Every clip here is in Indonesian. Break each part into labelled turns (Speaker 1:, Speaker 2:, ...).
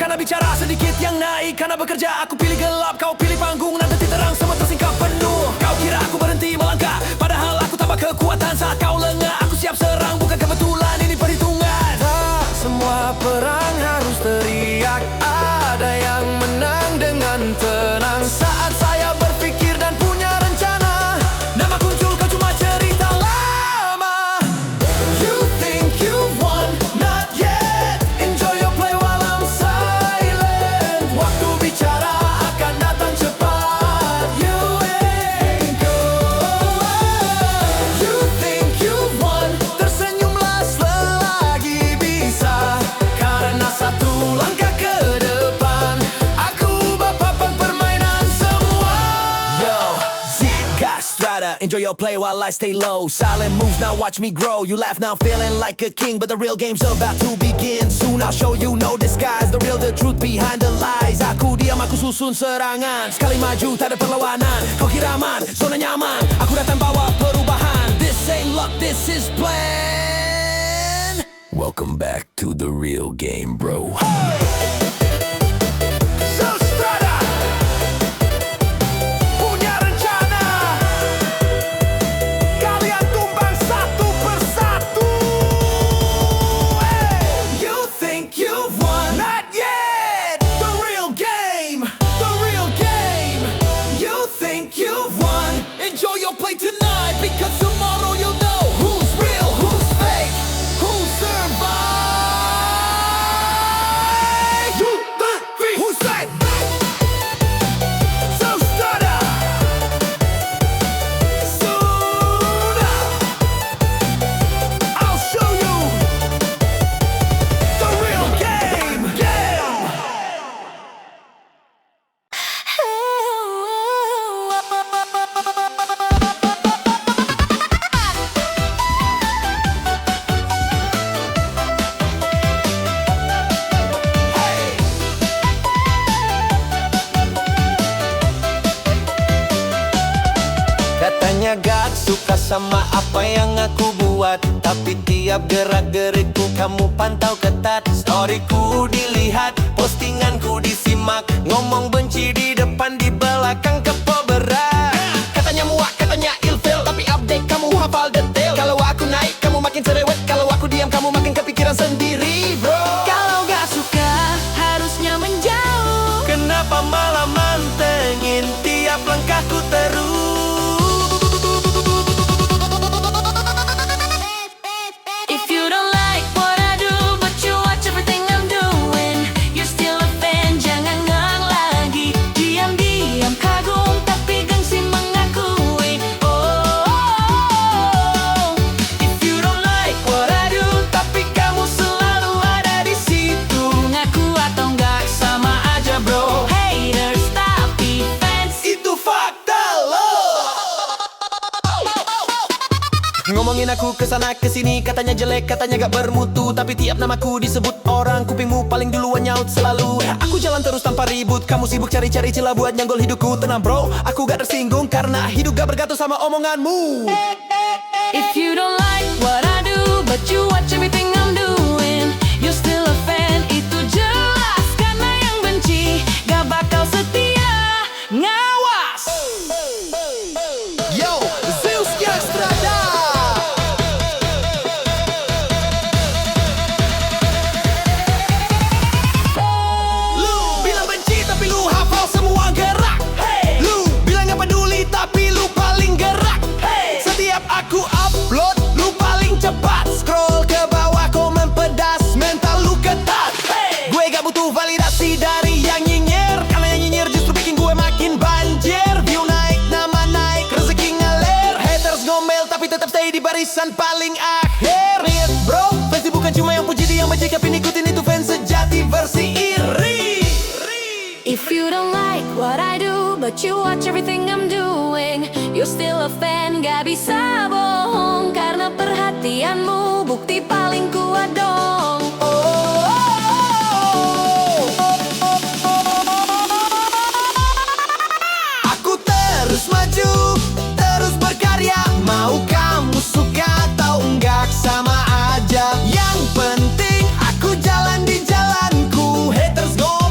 Speaker 1: karena bicara sedikit yang naik. Karena bekerja aku pilih gelap, kau pilih panggung. Nanti terang semua tersingkap penuh. Kau kira aku berhenti melangkah, padahal aku tambah kekuatan. Saat kau lengah aku siap serang, bukan kebetulan, ini perhitungan. Tak semua perang harus teriak, ada yang menang dengan tenang. Saat saya berpikir dan punya rencana, nama muncul kau cuma cerita lama. You think you won, not yet. Enjoy your play while I'm silent. Waktu bicara akan datang cepat. You ain't good. You think you won, tersenyumlah selagi bisa. Karena satu langkah ke depan, aku ubah papan permainan semua. Yo, Zika Strata, enjoy your play while I stay low. Silent moves, now watch me grow. You laugh now feeling like a king, but the real game's about to begin. Soon I'll show you no disguise, the real, the truth behind the lies. Aku diam, aku susun serangan. Sekali maju, tak ada perlawanan. Kau kira aman, zona nyaman. Aku datang bawa perubahan. This ain't luck, this is plan. Welcome back to the real game, bro. Strata punya rencana, kalian tumbang satu persatu. You think you've won, not yet. The real game, the real game. You think you've won, enjoy your play tonight, because tomorrow you'll know who's real, who's fake, who survives. Who's right? So start up. Soon I'll show you the real game.
Speaker 2: Katanya gak suka sama apa yang aku buat, tapi tiap gerak-gerikku kamu pantau ketat. Storyku dilihat, postinganku disimak. Ngomong benci di depan, di belakang kepo berat. Katanya muak, katanya ilfil, tapi update kamu hafal detail. Kalau aku naik, kamu makin cerewet. Kalau aku diam, kamu makin kepikiran sendiri, bro.
Speaker 3: Kalau gak suka, harusnya menjauh.
Speaker 2: Kenapa malah mantengin tiap langkahku terus?
Speaker 3: If you don't like what I do, but you watch everything I'm doing, you're still a fan, jangan ngang lagi. Diam-diam kagum, tapi gengsi mengakui. Oh,
Speaker 2: If you don't like what I do, tapi kamu selalu ada di situ.
Speaker 3: ngaku atau enggak sama aja bro. Haters tapi fans.
Speaker 2: Itu fakta lo. Ngomongin aku kesana kesini, katanya jelek, katanya gak bermutu. Tapi tiap namaku disebut orang, kupingmu paling duluan nyaut selalu. Aku jalan terus tanpa ribut, kamu sibuk cari-cari celah buat nyanggol hidupku. Tenang bro, aku gak tersinggung, karena hidup gak bergantung sama omonganmu.
Speaker 3: If you don't like what I do, but you watch everything I'm doing, you're still a fan, itu jelas. Karena yang benci gak bakal setia. Ngawas!
Speaker 2: Yo, Zeus Strada. Lu bilang benci tapi lu hafal semua gerak. Lu bilang gak peduli tapi lu paling gerak. Setiap aku upload, lu paling cepat. Scroll ke bawah, komen pedas, mental lu ketat. Gue gak butuh validasi dari yang nyinyir, karena yang nyinyir justru bikin gue makin banjir. View naik, nama naik, rezeki ngalir. Haters ngomel tapi tetap stay di barisan paling akhir. Ingat bro, fans bukan cuma yang puji, dia yang benci tapi ngikutin, itu fans sejati versi iri.
Speaker 3: If you don't like what I do, but you watch everything I'm doing, you're still a fan, gak bisa bohong. Karena perhatianmu bukti paling kuat dong.
Speaker 2: Aku terus maju, terus berkarya. Mau kamu suka atau enggak sama aja. Yang penting aku jalan di jalanku. Haters go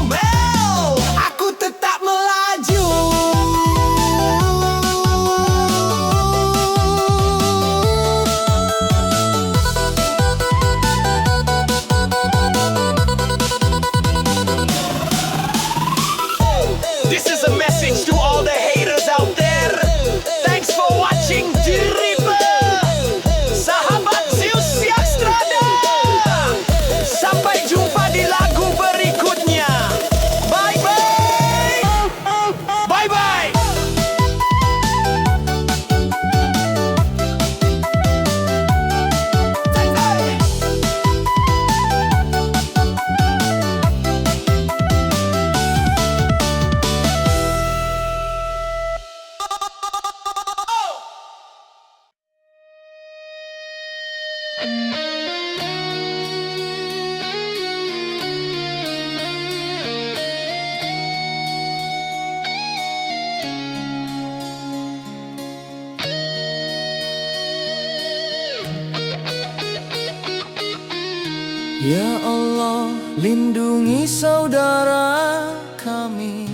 Speaker 1: Ya Allah, lindungi saudara kami.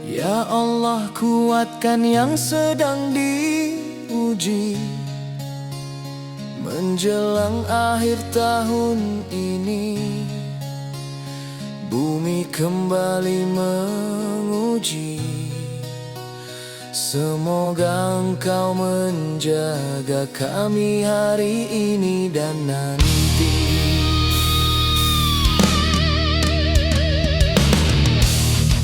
Speaker 1: Ya Allah, kuatkan yang sedang diuji. Menjelang akhir tahun ini, bumi kembali menguji. Semoga Engkau menjaga kami hari ini dan nanti.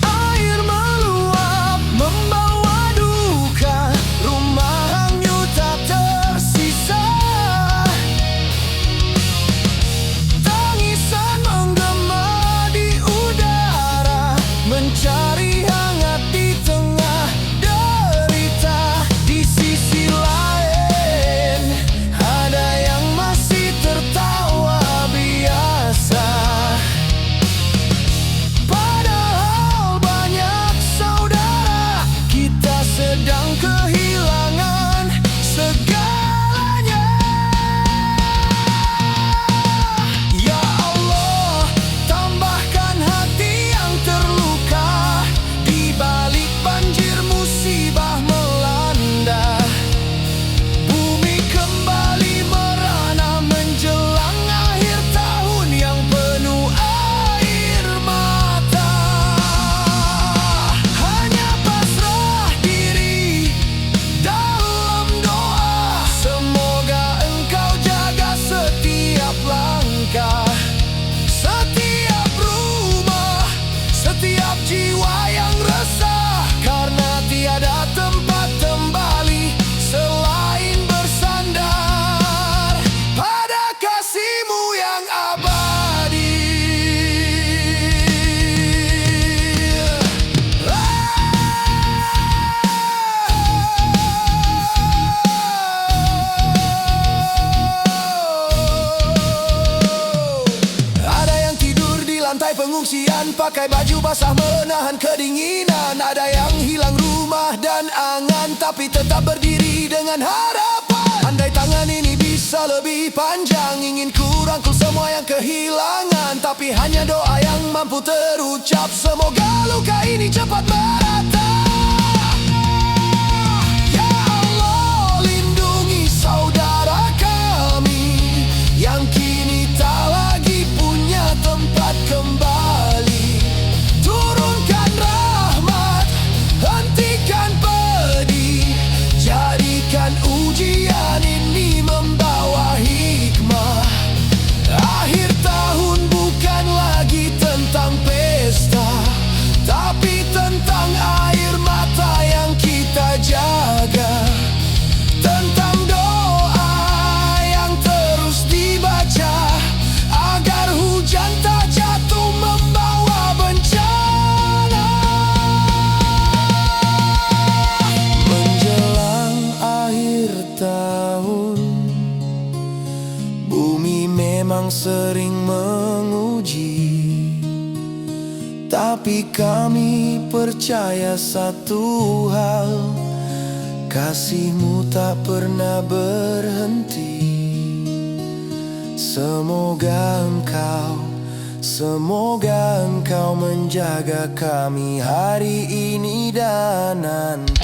Speaker 1: Air meluap membawa duka, rumah hanyut tak tersisa. Tangisan menggema di udara, mencari hangat di tengah derita. Di sisi lain, ada yang masih tertawa biasa. Padahal banyak saudara kita sedang kehilangan segalanya. Ya Allah, tambahkan hati yang terluka di balik banjir musibah melanda. Bumi kembali merana menjelang akhir tahun yang penuh air mata. Hanya pasrah diri dalam doa, semoga Engkau jaga setiap langkah, setiap rumah, setiap jiwa yang resah. Karena tiada tempat kembali selain bersandar pada kasih-Mu yang abadi. Ada yang tidur di lantai pengungsian, pakai baju basah menahan kedinginan. Ada yang hilang rumah dan angan, tapi tetap berdiri dengan harapan. Andai tangan ini bisa lebih panjang, ingin ku rangkul semua yang kehilangan, tapi hanya doa yang mampu terucap. Semoga luka ini cepat merata. Ya Allah, lindungi saudara kami yang kini tak lagi punya tempat kembali. Turunkan rahmat, hentikan pedih, jadikan ujian ini membawa hikmah. Akhir tahun bukan lagi tentang pesta, tapi tentang air mata yang kita jaga. Tentang doa yang terus dibaca, agar hujan tak jatuh membawa bencana. Menjelang akhir tahun, bumi memang sering menguji, tapi kami percaya satu hal, kasih-Mu tak pernah berhenti. Semoga Engkau menjaga kami hari ini dan nanti.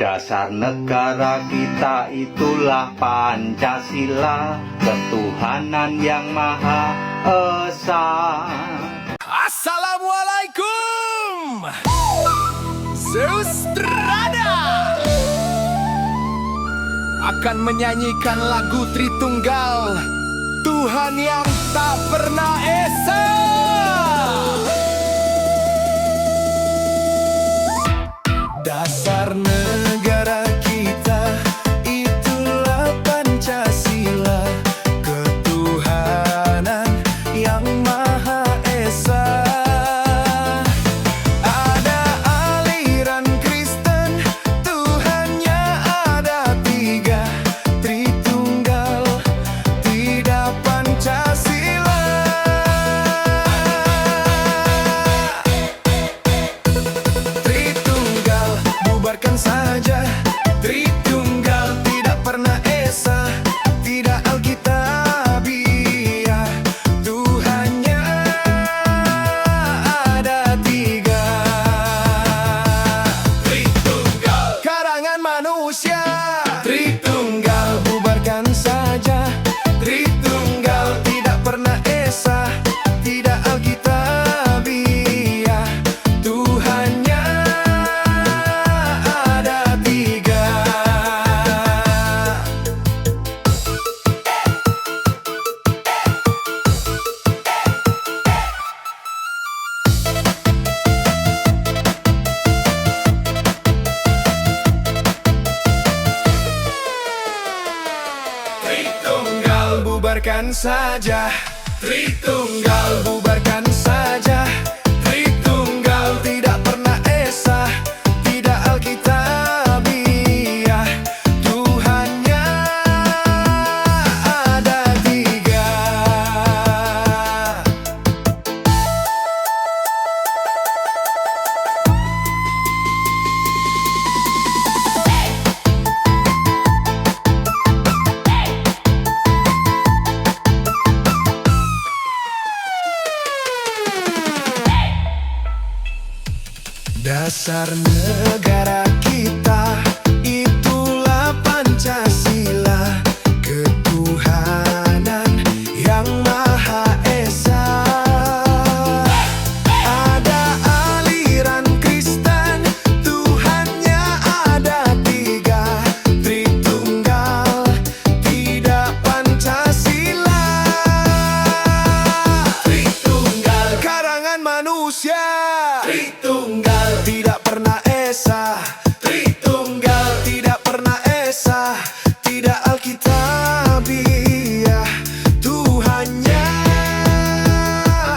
Speaker 4: Dasar negara kita itulah Pancasila, ketuhanan yang Maha Esa.
Speaker 2: Assalamualaikum, Zeus Strada akan menyanyikan lagu Tritunggal, Tuhan yang tak pernah esa. Dasar negara kita bubarkan saja. Tritunggal, bubarkan saja. Tritunggal tidak pernah esa, tidak alkitabiah. Tuhannya ada tiga. Dasar negara kita itulah Pancasila, ketuhanan yang Maha Esa. Ada aliran Kristen, Tuhannya ada tiga. Tritunggal, tidak Pancasila. Tritunggal, karangan manusia. Tritunggal, tidak pernah esa. Tritunggal, tidak pernah esa, tidak alkitabiah. Tuhannya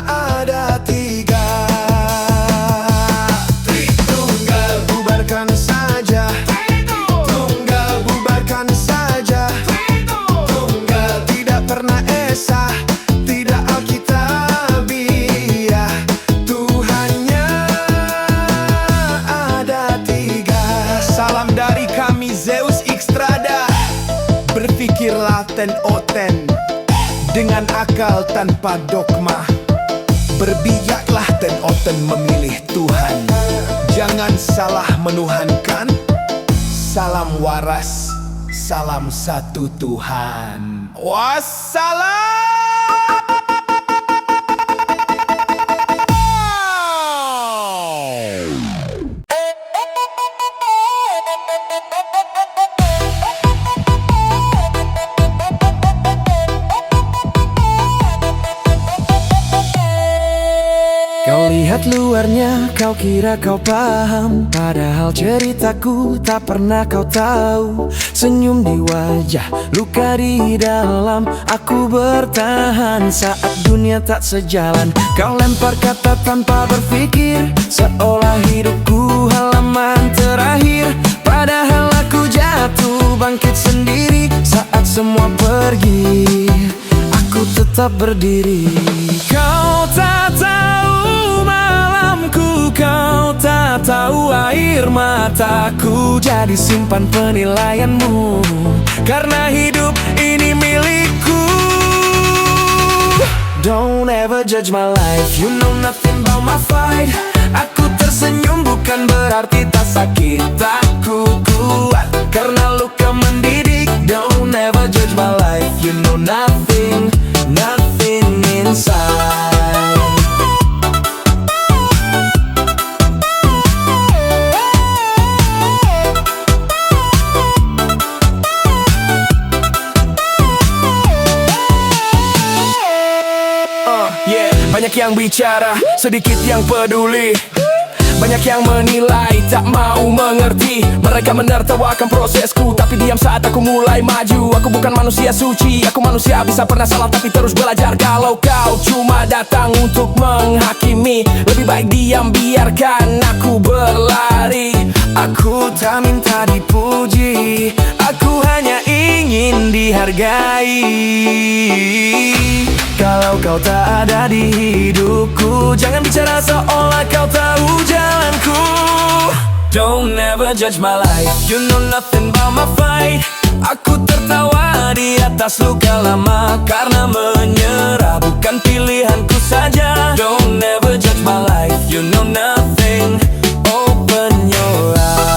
Speaker 2: ada tiga. Tritunggal, bubarkan saja. Tritunggal, bubarkan saja. Tritunggal, tidak pernah esa, tidak alkitabiah. Tuhannya ada tiga. Salam dari kami Zeus Xstrada. Berpikirlah ten-o-ten dengan akal tanpa dogma. Berbijaklah ten-o-ten memilih Tuhan. Jangan salah menuhankan. Salam waras, salam satu Tuhan. Wassalam. Kau lihat luarnya, kau kira kau paham, padahal ceritaku tak pernah kau tahu. Senyum di wajah, luka di dalam. Aku bertahan saat dunia tak sejalan. Kau lempar kata tanpa berpikir, seolah hidupku halaman terakhir. Padahal aku jatuh bangkit sendiri. Saat semua pergi, aku tetap berdiri. Kau tak tahu malamku, kau tak tahu air mataku jadi simpan penilaianmu. Karena hidup ini milikku. Don't ever judge my life, you know nothing about my fight. Aku tersenyum bukan berarti tak sakit. Aku kuat karena luka mendidik. Don't ever judge my life, you know nothing, nothing inside. Banyak yang bicara, sedikit yang peduli. Banyak yang menilai, tak mau mengerti. Mereka menertawakan prosesku, tapi diam saat aku mulai maju. Aku bukan manusia suci, aku manusia bisa pernah salah tapi terus belajar. Kalau kau cuma datang untuk menghakimi, lebih baik diam, biarkan aku berlari. Aku tak minta dipuji, aku hanya ingin dihargai. Kalau kau tak ada di hidupku, jangan bicara seolah kau tahu jalanku. Don't ever judge my life, you know nothing about my fight. Aku tertawa di atas luka lama, karena menyerah bukan pilihanku saja. Don't ever judge my life, you know nothing. Open your eyes.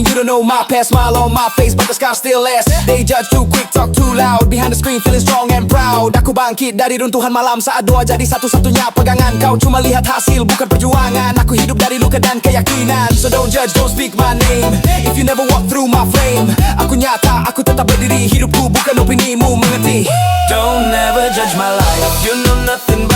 Speaker 2: You don't know my past, smile on my face, but the scars still last. They judge too quick, talk too loud. Behind the screen feeling strong and proud. Aku bangkit dari runtuhan malam saat doa jadi satu-satunya pegangan. Kau cuma lihat hasil, bukan perjuangan. Aku hidup dari luka dan keyakinan. So don't judge, don't speak my name if you never walk through my frame. Aku nyata, aku tetap berdiri. Hidupku bukan opinimu, mengerti? Don't ever judge my life,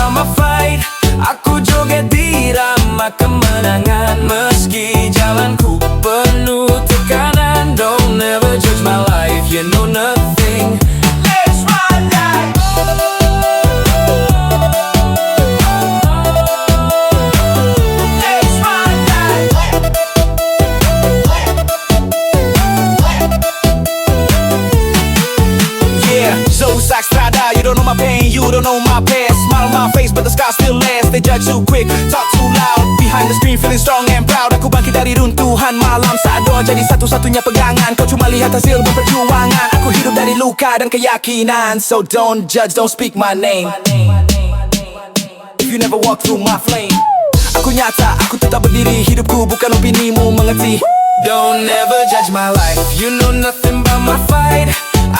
Speaker 1: by my fight. Aku joget di irama kemenangan. Meski jalanku penuh tekanan, don't ever judge my life, you know nothing. Let's ride like
Speaker 2: Zack Strada, you don't know my pain, you don't know my past. Smile on my face, but the scars still last. They judge too quick, talk too loud. Behind the screen, feeling strong and proud. Aku bangkit dari runtuhan malam saat doa jadi satu-satunya pegangan. Kau cuma lihat hasil perjuangan. Aku hidup dari luka dan keyakinan. So don't judge, don't speak my name if you never walk through my flame. Aku nyata, aku tetap berdiri. Hidupku bukan opinimu, mengerti.
Speaker 1: don't ever judge my life, you know nothing about my fight.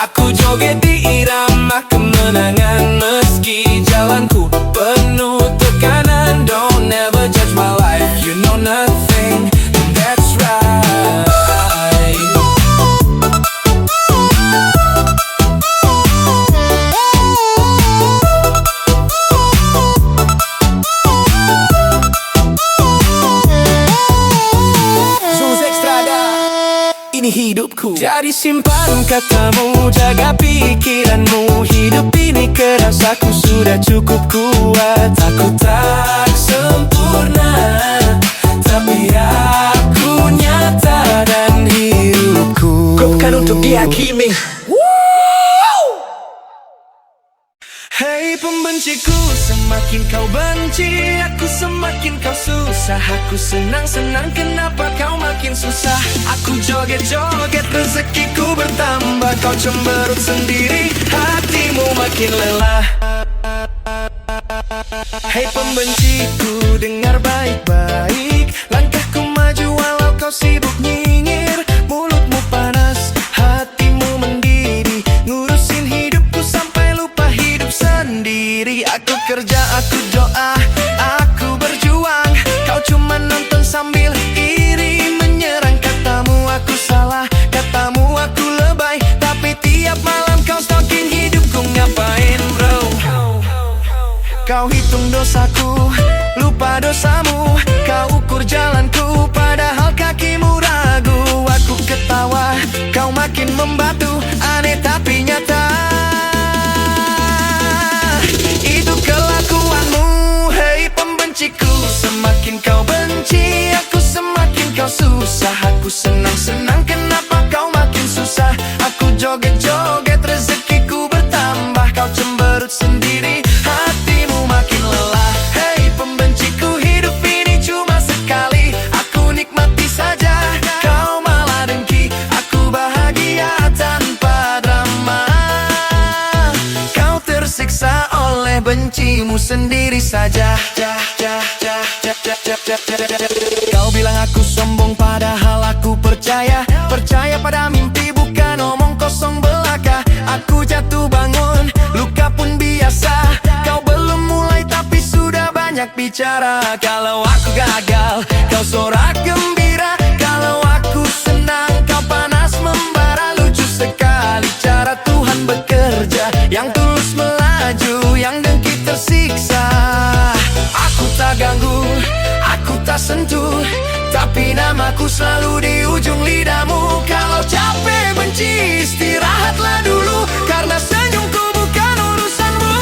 Speaker 1: Aku joget di irama kemenangan. Meski jalanku penuh tekanan, don't ever judge my life, you know nothing, that's right.
Speaker 2: Zack Strada, ini hidupku.
Speaker 1: Jadi simpan katamu, jaga pikiranmu. Hidup ini keras, aku sudah cukup kuat. Aku tak sempurna, tapi aku nyata dan hidupku
Speaker 2: Bukan untuk dihakimi.
Speaker 1: Hei pembenciku, semakin kau benci aku, semakin kau susah. Aku senang-senang, kenapa kau makin susah? Aku joget-joget, rezekiku bertambah. Kau cemberut sendiri, hatimu makin lelah. Hei pembenciku, dengar baik-baik. Langkahku maju walau kau sibuk nyinyir. Mulutmu panas, hatimu mendidih. Ngurusin hidupku sampai lupa hidup sendiri. Aku kerja, aku doa, aku berjuang. Kau cuma nonton sambil iri. Menyerang katamu aku salah, katamu aku lebay. Tapi tiap malam kau stalking hidupku, ngapain bro? Kau hitung dosaku, lupa dosamu. Kau ukur jalanku, padahal kakimu ragu. Aku ketawa, kau makin membatu. Aneh tapi nyata, itu kelakuanmu. Hei pembenciku, semakin kau benci aku, semakin kau susah. Aku senang-senang, kenapa kau makin susah? Aku joget-joget, rezekiku bertambah. Kau cemberut sendiri, hatimu makin lelah. Hei pembenciku, hidup ini cuma sekali. Aku nikmati saja, kau malah dengki. Aku bahagia tanpa drama. Kau tersiksa oleh bencimu sendiri saja. Kau bilang aku sombong, padahal aku percaya. Percaya pada mimpi, bukan omong kosong belaka. Aku jatuh bangun, luka pun biasa. Kau belum mulai tapi sudah banyak bicara. Kalau aku gagal, kau sorak gembira. Kalau aku senang, kau panas membara. Lucu sekali cara Tuhan bekerja. Yang tulus melaju, yang dengki tersiksa. Aku tak ganggu, aku tak sentuh, tapi namaku selalu di ujung lidahmu. Kalau capek benci, istirahatlah dulu, karena senyumku bukan urusanmu.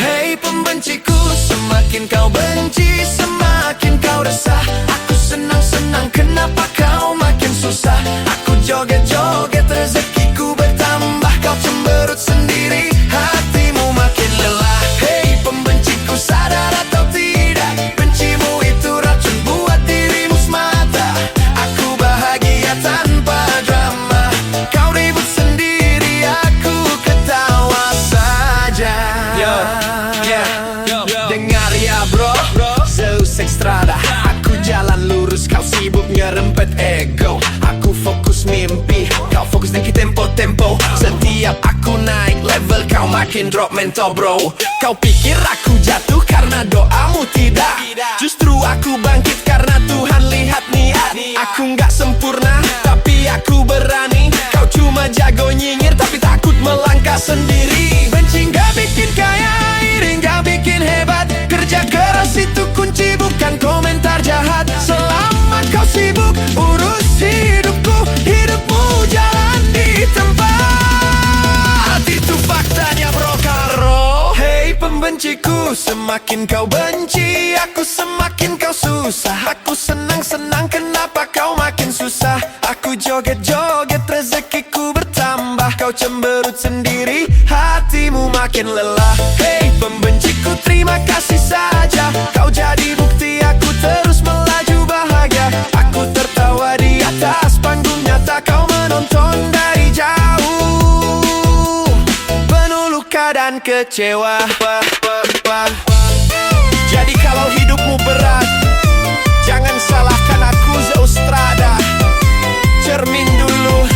Speaker 1: Hei pembenciku, semakin kau benci, semakin kau resah. Aku senang-senang, kenapa kau makin susah? Aku joget-joget, rezekiku bertambah. Kau cemberut sendiri, hatimu makin lelah. Hei pembenciku, sadar atau tidak, bencimu itu racun buat dirimu semata. Aku bahagia tanpa drama. Kau ribut sendiri, aku ketawa saja. Dengar ya bro, Zack Strada. Aku jalan lurus, kau sibuk nyerempet ego. Aku fokus mimpi, kau fokus dengki tempo-tempo. Setiap aku naik level, kau makin drop mental bro. Kau pikir aku jatuh karena doamu? Tidak, justru aku bangkit karena Tuhan lihat niat. Aku nggak sempurna, tapi aku berani. Kau cuma jago nyinyir, tapi takut melangkah sendiri.
Speaker 2: pembenciku, semakin kau benci aku, semakin kau susah. Aku senang-senang, kenapa kau makin susah? Aku joget-joget, rezekiku bertambah. Kau cemberut sendiri, hatimu makin lelah. Hei pembenciku, terima kasih saja. Kau jadi bukti aku terus melaju bahagia. Aku tertawa di atas panggung nyata, kau menonton dari jauh, penuh luka dan kecewa. Jadi kalau hidupmu berat, jangan salahkan aku Zeustrada. Cermin dulu,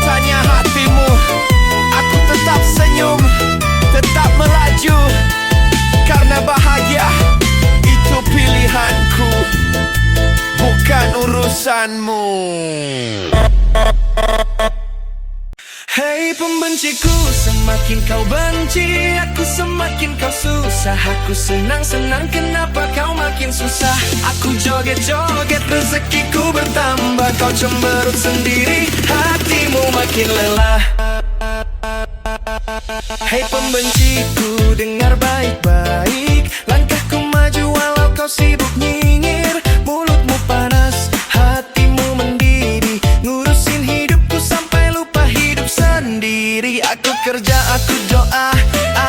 Speaker 2: tanya hatimu. Aku tetap senyum, tetap melaju, karena bahagia itu pilihanku, bukan urusanmu. Hei pembenciku, semakin kau benci aku, semakin kau susah. Aku senang-senang, kenapa kau makin susah? Aku joget-joget, rezekiku bertambah. Kau cemberut sendiri, hatimu makin lelah. Hei pembenciku, dengar baik-baik. Langkahku maju walau kau sibuk nyinyir. Mulutmu panas, hatimu mendidih, ngurusin hidupku sampai lupa hidup sendiri. Aku kerja, aku doa,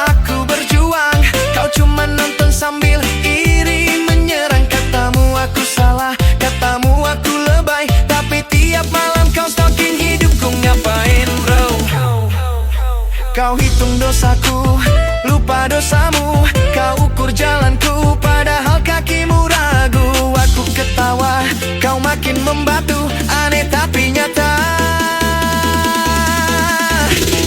Speaker 2: aku berjuang. Kau cuma nonton sambil iri, menyerang. Katamu aku salah, katamu aku lebay, tapi tiap malam kau stalking hidupku. Ngapain bro? Kau hitung dosaku, lupa dosamu. Kau ukur jalanku, padahal kakimu ragu. Aku ketawa, kau makin membatu. Aneh tapi nyata,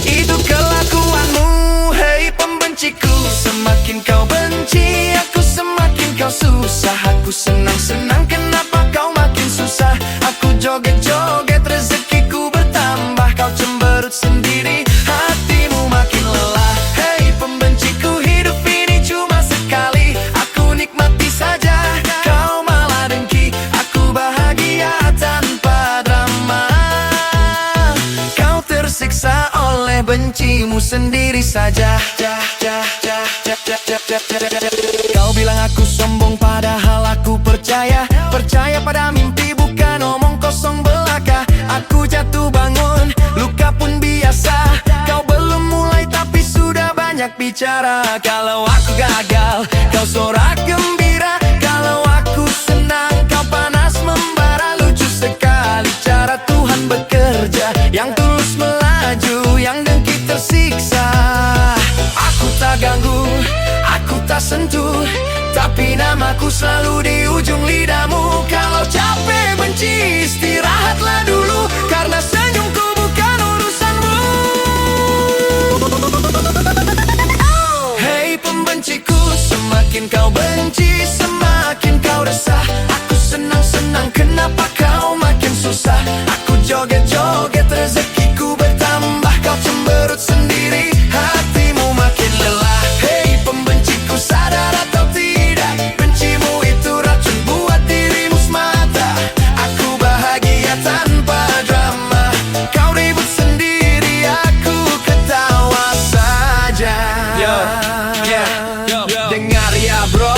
Speaker 2: itu kelakuanmu. Hei pembenciku, semakin kau benci aku, semakin kau susah. Aku senang-senang, kenapa kau makin susah? Aku joget-joget, rezekiku bertambah. Kau cemberut sendiri, hatimu makin lelah. Hei pembenciku, hidup ini cuma sekali. Aku nikmati saja, kau malah dengki. Aku bahagia tanpa drama, kau tersiksa oleh bencimu sendiri saja. Kau bilang aku sombong, padahal aku percaya. Percaya pada mimpi, bukan omong kosong belaka. Aku jatuh bangun, luka pun biasa. Kau belum mulai tapi sudah banyak bicara. Kalau aku gagal, kau sorak gembira. Kalau aku senang, kau panas membara. Lucu sekali cara Tuhan bekerja, yang tulus melaju, yang dengki tersiksa. Aku tak ganggu, aku tak sentuh, tapi namaku selalu di ujung lidahmu. Kalau capek benci, istirahatlah dulu, karena senyumku bukan urusanmu. Hei pembenciku, semakin kau benci, semakin kau resah. Aku senang-senang, kenapa kau makin susah? Aku joget-joget, rezekiku bertambah. Kau cemberut sendiri, hatimu makin lelah. Hei pembenciku, sadar atau tidak, bencimu itu racun buat dirimu semata. Aku bahagia tanpa drama, kau ribut sendiri, aku ketawa saja. Dengar ya bro,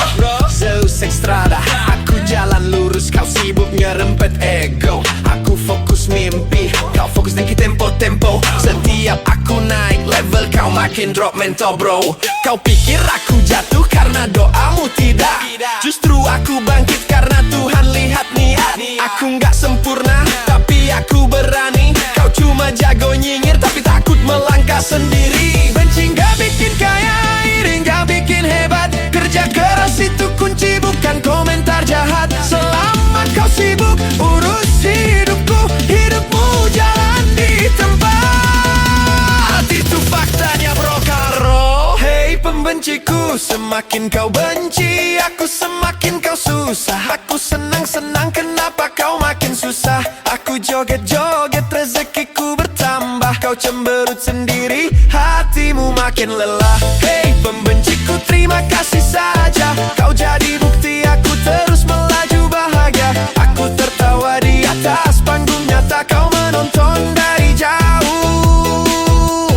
Speaker 2: Zeustrada. Aku jalan lurus, kau sibuk nyerempet ego. Aku fokus mimpi, kau fokus dengki tempo-tempo. Setiap aku naik level, kau makin drop mental bro. Kau pikir aku jatuh karena doamu? Tidak, justru aku bangkit karena Tuhan lihat niat. Aku nggak sempurna, tapi aku berani. Kau cuma jago nyinyir, tapi takut melangkah sendiri. Benci nggak bikin kaya, iri nggak bikin hebat. Kerja keras itu kunci, bukan komentar jahat. Selama kau sibuk urus hidupku, hidupmu jalan di tempat. Itu faktanya bro karo. Hei pembenciku, semakin kau benci aku, semakin kau susah. Aku senang-senang, kenapa kau makin susah? Aku joget-joget, rezekiku bertambah. Kau cemberut sendiri, hatimu makin lelah. Hei pembenciku, terima kasih saja. Kau jadi bukti aku terus melaju bahagia. Aku tertawa di atas panggung nyata, kau menonton dari jauh,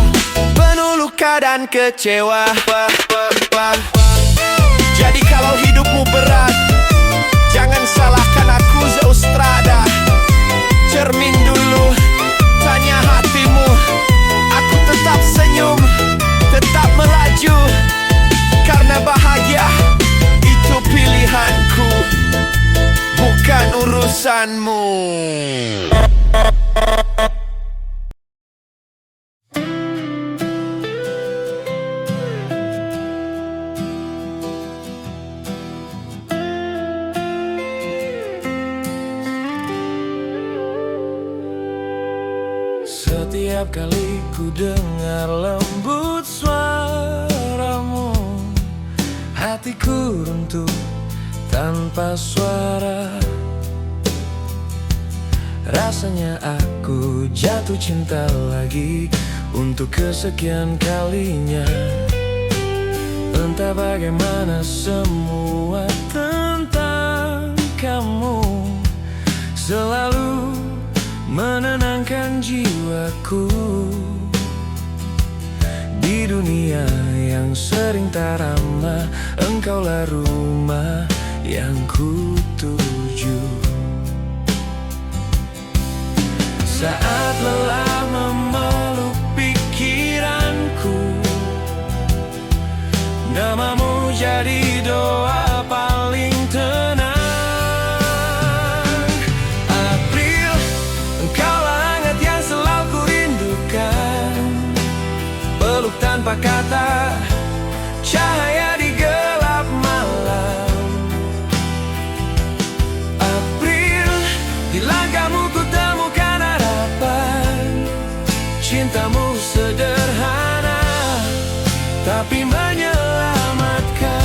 Speaker 2: penuh luka dan kecewa. Jadi kalau hidupmu berat, jangan salahkan aku Zaustrada. Cermin dulu, tanya hatimu. Aku tetap senyum, tetap melaju, karena bahagia itu pilihanku, bukan urusanmu.
Speaker 1: Setiap kali ku dengar lembut suaramu, hatiku runtuh tanpa suara. Rasanya aku jatuh cinta lagi untuk kesekian kalinya. Entah bagaimana semua tentang kamu selalu menenangkan jiwaku. Di dunia yang sering tak ramah, engkaulah rumah yang ku tuju. Saat lelah memeluk pikiranku, namamu jadi doa paling tenang. April, engkaulah hangat yang selalu ku rindukan. Peluk tanpa kata, cahaya di gelap malam. April, di langkahmu ku temukan harapan. Cintamu sederhana, tapi menyelamatkan.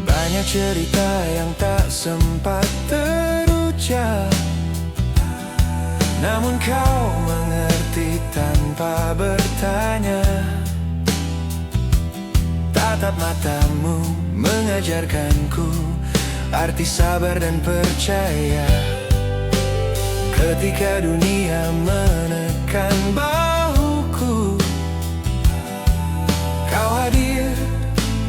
Speaker 1: Banyak cerita yang tak sempat terucap, namun kau mengerti tanpa bertanya. Tatap matamu mengajarkanku arti sabar dan percaya. Ketika dunia menekan bahuku, kau hadir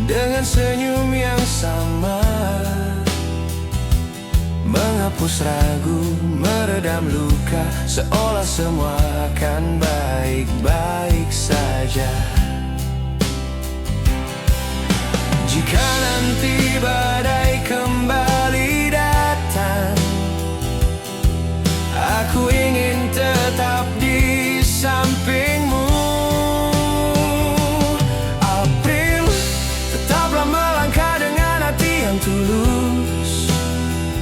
Speaker 1: dengan senyum yang sama, menghapus ragu, meredam luka, seolah semua akan baik-baik saja. Jika nanti badai kembali datang, aku ingin tetap di sampingmu. April, tetaplah melangkah dengan hati yang tulus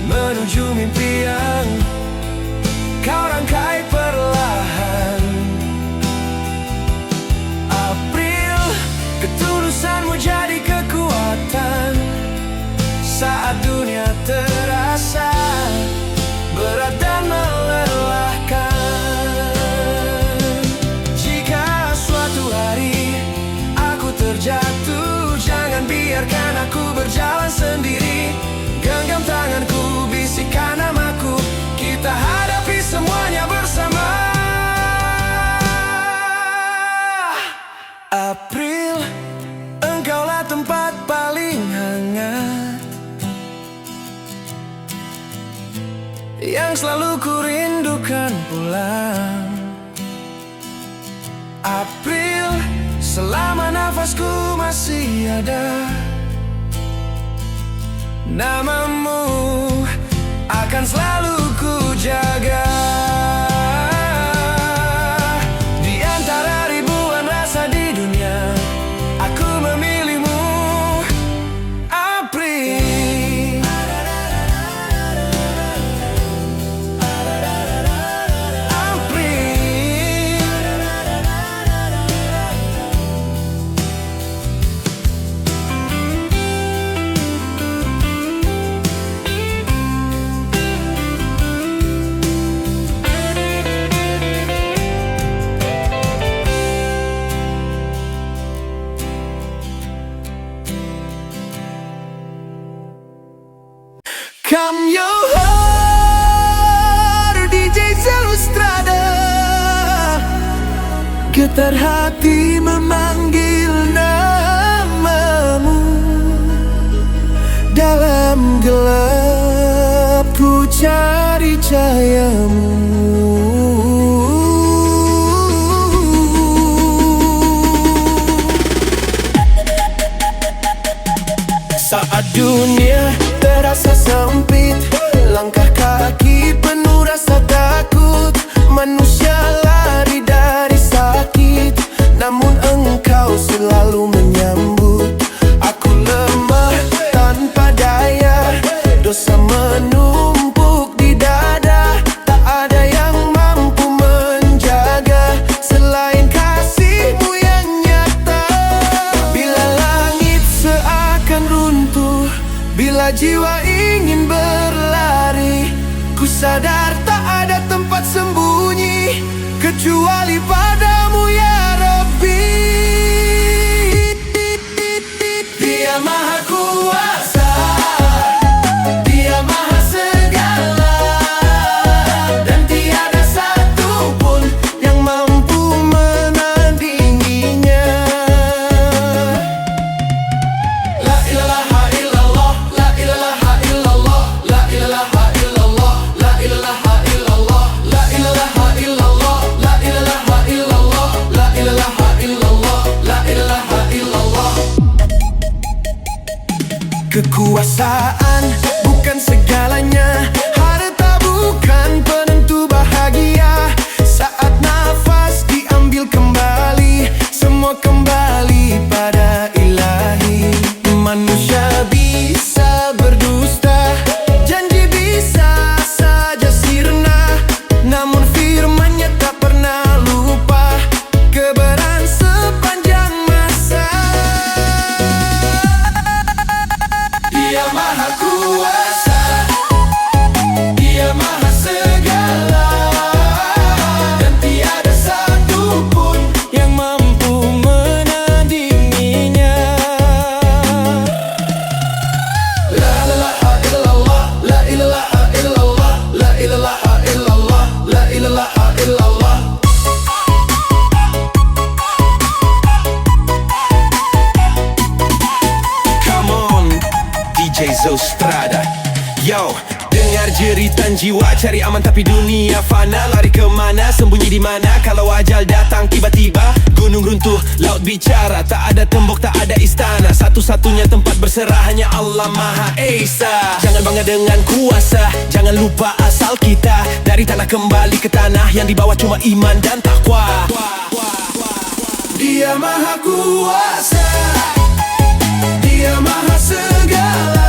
Speaker 1: menuju mimpi yang kau rangkai perlahan. April, ketulusanmu jadi kekuatan saat dunia terasa berat dan melelahkan. Jika suatu hari aku terjatuh, jangan biarkan aku berjalan sendiri. Genggam tanganku, bisikan namaku, kita hadapi semuanya bersama. April, engkaulah tempat paling hangat yang selalu ku rindukan pulang. April, selama nafasku masih ada, namamu akan selalu ku jaga. Di antara ribuan rasa di dunia, aku memilihmu, April. April.
Speaker 2: Getar hati memanggil namamu. Dalam gelap ku cari cahayamu. Saat dunia terasa sempit, langkah kaki penuh rasa takut. Manusia lari dari sakit, namun engkau selalu menyambut. Aku lemah tanpa daya, dosa menumpuk di dada. Tak ada yang mampu menjaga selain kasih-Mu yang nyata. Bila langit seakan runtuh, bila jiwa ingin berlari, ku sadar tak ada tempat sembunyi kecuali padamu ya Rabbi. Dia maha kuasa, Dia maha segala, dan tiada satu pun yang mampu menandinginya. La ilaha illallah, la ilaha illallah, la ilaha illallah, la ilaha illallah, la ilaha illallah, la ilaha illallah, la ilaha illallah, la ilaha illallah. Kekuasaan bukan segalanya, harta bukan penentu bahagia. Saat nafas diambil kembali, semua kembali pada Ilahi. Manusia bisa berdusta, janji bisa saja sirna, namun firman-Nya tak pernah lupa, kebenaran sepanjang masa. Dia maha kuasa, Dia maha segala, dan tiada satu pun yang mampu menandinginya. La ilaha illallah, la ilaha illallah, la ilaha illallah, la ilaha illallah. Come on, DJ Zostrada. Yo, dengar jeritan jiwa, cari aman tapi dunia fana. Lari kemana, sembunyi di mana kalau ajal datang tiba-tiba. Gunung runtuh, laut bicara, tak ada tembok, tak ada istana. Satu-satunya tempat berserah hanya Allah Maha Esa. Jangan bangga dengan kuasa, jangan lupa asal kita. Dari tanah kembali ke tanah yang dibawa cuma iman dan takwa. Dia maha kuasa, Dia maha segala,